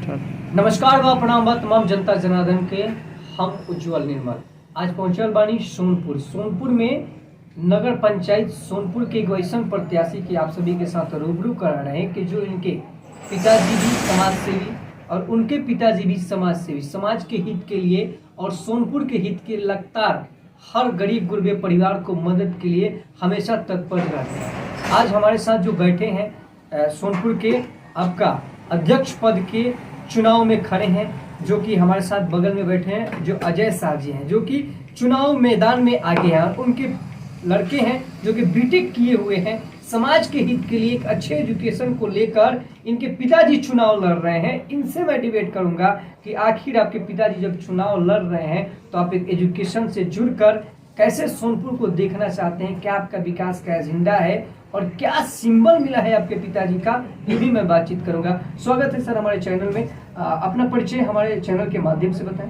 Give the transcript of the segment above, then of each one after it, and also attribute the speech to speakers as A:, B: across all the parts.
A: नमस्कार बा प्रणाम बा तमाम जनता जनार्दन के। हम उज्जवल निर्मल आज पहुंचल बानी सोनपुर में नगर पंचायत सोनपुर के एक वैसन प्रत्याशी की आप सभी के साथ रूबरू करा रहे हैं कि जो इनके पिताजी भी समाज सेवी और उनके पिताजी भी समाज सेवी, समाज के हित के लिए और सोनपुर के हित के लगातार हर गरीब गुरबे परिवार को मदद के लिए हमेशा तत्पर रहते हैं। आज हमारे साथ जो बैठे हैं सोनपुर के आपका अध्यक्ष पद के चुनाव में खड़े हैं, जो कि हमारे साथ बगल में बैठे हैं जो अजय शाह जी हैं, जो कि चुनाव मैदान में आगे हैं और उनके लड़के हैं जो कि बीटेक किए हुए हैं। समाज के हित के लिए एक अच्छे एजुकेशन को लेकर इनके पिताजी चुनाव लड़ रहे हैं। इनसे मैं डिबेट करूंगा कि आखिर आपके पिताजी जब चुनाव लड़ रहे हैं तो आप एक एजुकेशन से जुड़कर कैसे सोनपुर को देखना चाहते हैं, क्या आपका विकास का एजेंडा है और क्या सिंबल मिला है आपके पिताजी का, ये भी मैं बातचीत करूंगा। स्वागत है सर हमारे चैनल में। अपना परिचय हमारे चैनल के माध्यम से बताएं।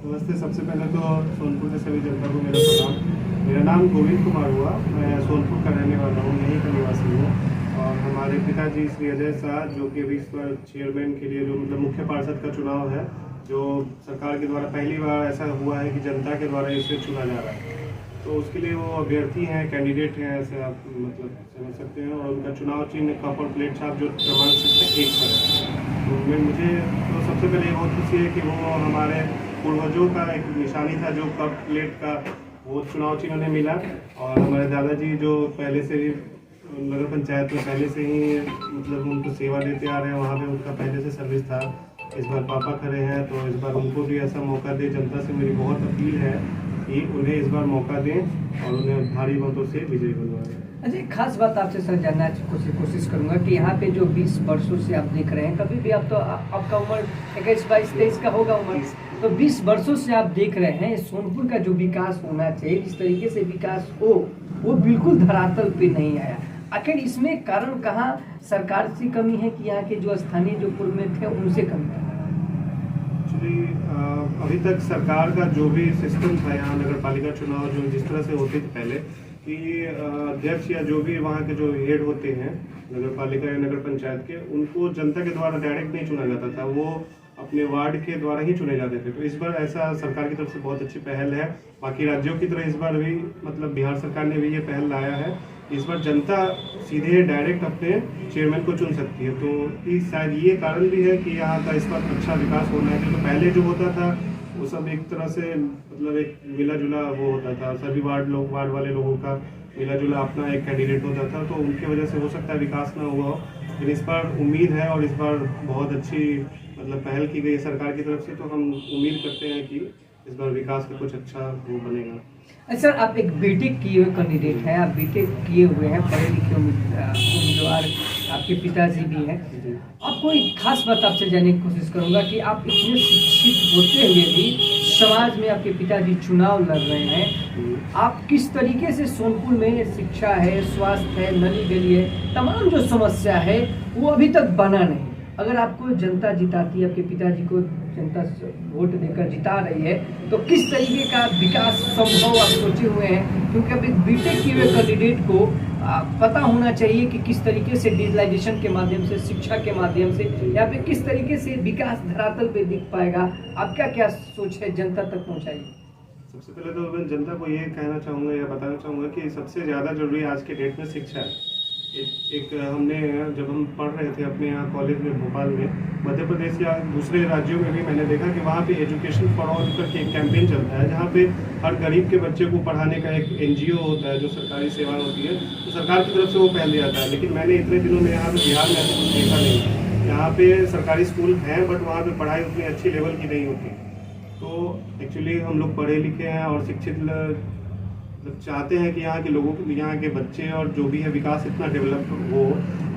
B: नमस्ते। सबसे पहले तो सोनपुर के सभी जनता को मेरा प्रणाम। मेरा नाम गोविंद कुमार हुआ, मैं सोनपुर का रहने वाला हूँ, यहीं का निवासी हूँ। और हमारे पिताजी श्री अजय शाह जो कि अभी इस बार चेयरमैन के लिए जो मतलब मुख्य पार्षद का चुनाव है, जो सरकार के द्वारा पहली बार ऐसा हुआ है कि जनता के द्वारा इसे चुना जा रहा है, तो उसके लिए वो अभ्यर्थी हैं, कैंडिडेट हैं, ऐसे आप मतलब समझ सकते हैं। और उनका चुनाव चिन्ह कॉपर प्लेट छाप जो प्रमाण पत्र 1 पर है। तो मुझे तो सबसे पहले ये बहुत खुशी है कि वो हमारे पूर्वजों का एक निशानी था जो कप प्लेट का, वो चुनाव चिन्ह उन्हें मिला। और हमारे दादाजी जो पहले से ही नगर पंचायत में पहले से ही मतलब उनको सेवा देते आ रहे हैं, वहाँ पे उनका पहले से सर्विस था। इस बार पापा खड़े हैं तो इस बार उनको भी ऐसा मौका दे। जनता से मेरी बहुत अपील है कि उन्हें इस बार मौका दें और उन्हें भारी मतों से विजयी बनवाएं।
A: अच्छा, एक खास बात आपसे सर जानना कोशिश करूंगा कि यहाँ पे जो 20 वर्षों से आप देख रहे हैं, कभी भी आप तो आपका उम्र 21, 22, 23 का होगा उम्र, तो 20 वर्षों से आप देख रहे हैं सोनपुर का जो विकास होना चाहिए, जिस तरीके से विकास हो वो बिल्कुल धरातल पे नहीं आया। आखिर इसमें कारण कहाँ सरकार से कमी है कि यहाँ के जो स्थानीय जो पूर्व में थे उनसे कमी है?
B: अभी तक सरकार का जो भी सिस्टम था यहाँ नगर पालिका चुनाव जो जिस तरह से होते थे पहले कि अध्यक्ष या जो भी वहाँ के जो हेड होते हैं नगर पालिका या नगर पंचायत के, उनको जनता के द्वारा डायरेक्ट नहीं चुना जाता था, वो अपने वार्ड के द्वारा ही चुने जाते थे। तो इस बार ऐसा सरकार की तरफ से बहुत अच्छी पहल है। बाकी राज्यों की तरह इस बार भी मतलब बिहार सरकार ने भी ये पहल लाया है। इस बार जनता सीधे डायरेक्ट अपने चेयरमैन को चुन सकती है। तो शायद ये कारण भी है कि यहाँ का इस बार अच्छा विकास होना है, क्योंकि पहले जो होता था वो सब एक तरह से मतलब एक मिला जुला वो होता था, सभी वार्ड वाले लोगों का मिला जुला अपना एक कैंडिडेट होता था, तो उनकी वजह से हो सकता है विकास ना हुआ हो। लेकिन इस बार उम्मीद है और इस बार बहुत अच्छी मतलब पहल की गई सरकार की तरफ से, तो हम उम्मीद करते हैं कि इस बार विकास का कुछ अच्छा वो बनेगा।
A: सर, आप एक बीटेक किए हुए कैंडिडेट हैं, आप बीटेक किए हुए हैं, पढ़े लिखे उम्मीदवार आपके पिताजी भी हैं। आपको एक खास बात आपसे जानने की कोशिश करूंगा कि आप इतने शिक्षित होते हुए भी समाज में आपके पिताजी चुनाव लड़ रहे हैं, आप किस तरीके से सोनपुर में शिक्षा है, स्वास्थ्य है, नली गली है, तमाम जो समस्या है वो अभी तक बना नहीं। अगर आपको जनता जिताती है, आपके पिताजी को जनता वोट देकर जिता रही है, तो किस तरीके का विकास संभव आप सोचे हुए हैं? क्योंकि अभी बीटेक किए हुए कैंडिडेट को पता होना चाहिए कि किस तरीके से डिजिटलाइजेशन के माध्यम से, शिक्षा के माध्यम से, या फिर किस तरीके से विकास धरातल पे दिख पाएगा। आपका क्या सोच है, जनता तक पहुँचाइए।
B: सबसे पहले तो मैं जनता को ये कहना चाहूँगा या बताना चाहूँगा कि सबसे ज़्यादा जरूरी आज के डेट में शिक्षा है। एक हमने जब हम पढ़ रहे थे अपने यहाँ कॉलेज में भोपाल में, मध्य प्रदेश या दूसरे राज्यों में भी मैंने देखा कि वहाँ पे एजुकेशन फॉर ऑल करके एक कैंपेन चलता है, जहाँ पे हर गरीब के बच्चे को पढ़ाने का एक NGO होता है जो सरकारी सेवा होती है, तो सरकार की तरफ से वो पहल दिया जाता है। लेकिन मैंने इतने दिनों में यहाँ पे बिहार में ऐसा कुछ देखा नहीं। यहाँ पे सरकारी स्कूल हैं बट वहाँ पे पढ़ाई उतनी अच्छी लेवल की नहीं होती। तो एक्चुअली हम लोग पढ़े लिखे हैं और शिक्षित चाहते हैं कि यहाँ के लोगों के, यहाँ के बच्चे और जो भी है विकास इतना डेवलप हो।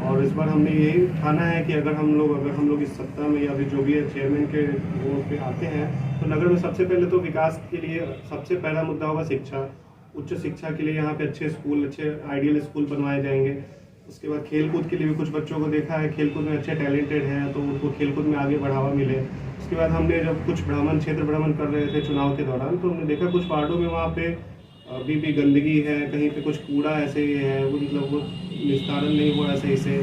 B: और इस बार हमने यही ठाना है कि अगर हम लोग इस सत्ता में या फिर जो भी है चेयरमैन के वो पे आते हैं, तो नगर में सबसे पहले तो विकास के लिए सबसे पहला मुद्दा होगा शिक्षा। उच्च शिक्षा के लिए यहाँ पे अच्छे स्कूल, अच्छे आइडियल स्कूल बनवाए जाएंगे। उसके बाद खेलकूद के लिए भी कुछ बच्चों को देखा है, खेलकूद में अच्छे टैलेंटेड हैं, तो उनको खेलकूद में आगे बढ़ावा मिले। उसके बाद हमने जब कुछ क्षेत्र भ्रमण कर रहे थे चुनाव के दौरान, तो हमने देखा कुछ वार्डों में वहाँ पे अभी भी गंदगी है, कहीं पे कुछ कूड़ा ऐसे ही है, वो मतलब वो निस्तारण नहीं हुआ सही से।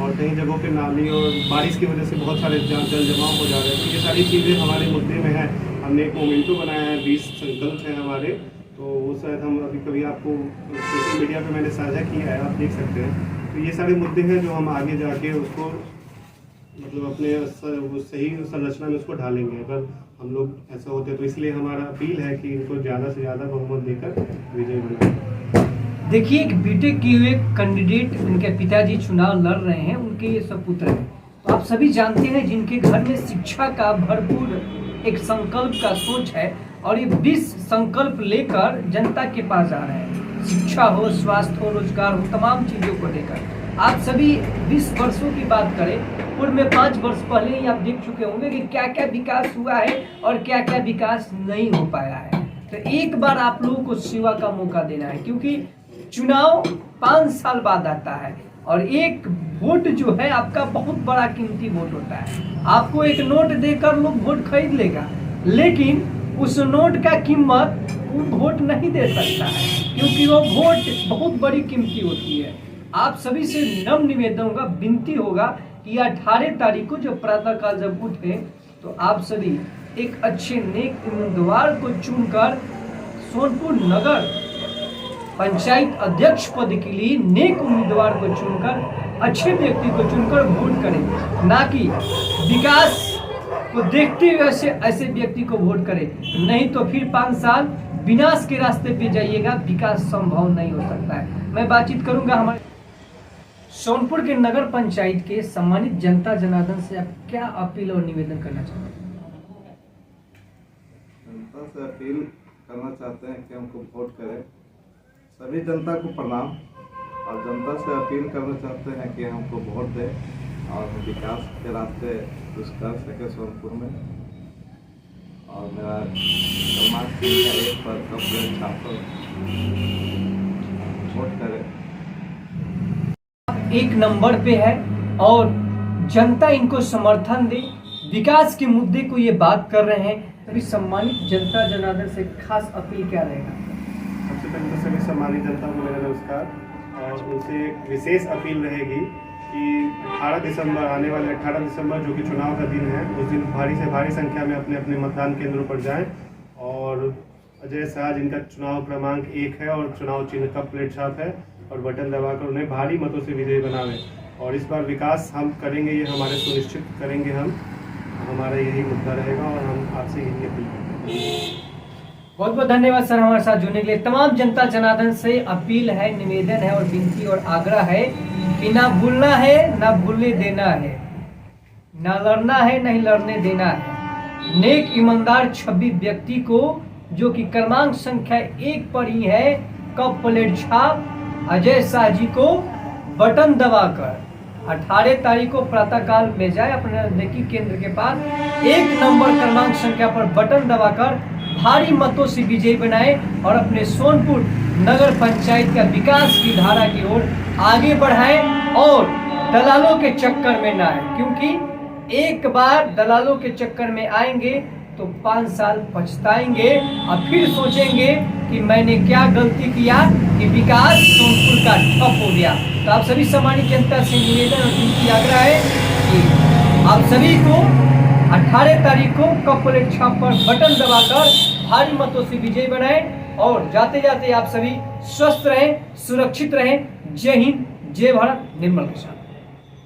B: और कई जगहों पे नाली और बारिश की वजह से बहुत सारे जल जमाव हो जा रहे हैं। तो ये सारी चीज़ें हमारे मुद्दे में है। हमने एक मोमेंटो बनाया है, 20 संकल्प हैं हमारे, तो वो शायद हम अभी कभी आपको सोशल मीडिया पे मैंने साझा किया है, आप देख सकते हैं। तो ये सारे मुद्दे हैं जो हम आगे जाके उसको मतलब अपने सही संरचना में उसको ढालेंगे अगर हम लोग ऐसा होते। तो इसलिए हमारा अपील है कि इनको ज़्यादा से ज़्यादा बहुमत देकर विजय बनाएं।
A: देखिए, एक बीटेक किए हुए कैंडिडेट, उनके पिताजी चुनाव लड़ रहे हैं, उनके ये सपुत्र हैं। तो आप सभी जानते हैं जिनके घर में शिक्षा का भरपूर एक संकल्प का सोच है और ये 20 संकल्प लेकर जनता के पास जा रहे हैं। शिक्षा हो, स्वास्थ्य हो, रोजगार हो, तमाम चीजों को लेकर। आप सभी 20 वर्षों की बात करें, पूर्व में 5 वर्ष पहले ही आप देख चुके होंगे कि क्या क्या विकास हुआ है और क्या क्या विकास नहीं हो पाया है। तो एक बार आप लोगों को सेवा का मौका देना है, क्योंकि चुनाव 5 साल बाद आता है और एक वोट जो है आपका बहुत बड़ा कीमती वोट होता है। आपको एक नोट देकर लोग वोट खरीद लेगा, लेकिन उस नोट का कीमत वो वोट नहीं दे सकता है, क्योंकि वो वोट बहुत बड़ी कीमती होती है। आप सभी से नम्र निवेदन होगा, विनती होगा कि 18 तारीख को जब प्रातःकाल जब उठे तो आप सभी एक अच्छे नेक उम्मीदवार को चुनकर सोनपुर नगर पंचायत अध्यक्ष पद के लिए नेक उम्मीदवार को चुनकर, अच्छे व्यक्ति को चुनकर वोट करें, ना कि विकास को देखते हुए ऐसे व्यक्ति को वोट करें। नहीं तो फिर 5 साल विनाश के रास्ते पे जाइएगा, विकास संभव नहीं हो सकता है। मैं बातचीत करूंगा हमारे सोनपुर के नगर पंचायत के सम्मानित जनता जनार्दन से। आप क्या अपील और निवेदन करना चाहते हैं?
C: जनता से अपील करना चाहते हैं कि हमको वोट करें। सभी जनता को प्रणाम, और जनता से अपील करना चाहते हैं कि हमको वोट दें और विकास के रास्ते कुछ कर सके सोनपुर में। और मेरा क्रमांक 1 पर कंप्लेंट छापर वोट करें।
A: 1 नंबर पे है और जनता इनको समर्थन दे। विकास के मुद्दे को ये बात कर रहे हैं। अभी सम्मानित जनता जनार्दन से खास अपील क्या रहेगा?
B: सबसे पहले तो सभी सम्मानित जनता को मेरा नमस्कार। और उनसे एक विशेष अपील रहेगी कि 18 दिसंबर, आने वाले 18 दिसंबर जो कि चुनाव का दिन है, उस दिन भारी से भारी संख्या में अपने अपने मतदान केंद्रों पर जाएं और अजय शाह, जिनका चुनाव क्रमांक 1 है और चुनाव चिन्ह का प्लेट छाप है, और बटन दबाकर उन्हें भारी मतों से विजयी बनावें। और इस बार विकास हम करेंगे, ये हमारे सुनिश्चित करेंगे हम, हमारा यही मुद्दा रहेगा और हम आपसे यही अपील करते हैं।
A: बहुत बहुत धन्यवाद सर हमारे साथ जुड़ने के लिए। तमाम जनता जनार्दन से अपील है, निवेदन है और विनती और आग्रह है कि ना भूलना है, ना भूलने देना है, ना लड़ना है, नहीं लड़ने देना है। नेक ईमानदार 26 व्यक्ति को, जो कि क्रमांक संख्या 1 पर ही है, कप प्लेट छाप अजय शाह जी को बटन दबाकर 18 तारीख को प्रातःकाल में जाए अपने नजदीकी केंद्र के पास, 1 नंबर क्रमांक संख्या पर बटन दबाकर भारी मतों से विजयी बनाए और अपने सोनपुर नगर पंचायत का विकास की धारा की ओर आगे बढ़ाएं और दलालों के चक्कर में ना आए, क्योंकि एक बार दलालों के चक्कर में आएंगे तो 5 साल पछताएंगे और फिर सोचेंगे कि मैंने क्या गलती किया कि विकास सोनपुर का ठप हो गया। तो आप सभी सम्मानित जनता से निवेदन और विनती आग्रह है कि आप सभी को 18 तारीख को कप प्लेट छाप पर बटन दबाकर भारी मतों से विजयी बनाएं और जाते जाते आप सभी स्वस्थ रहें, सुरक्षित रहें। जय हिंद, जय भारत, निर्मल किसान।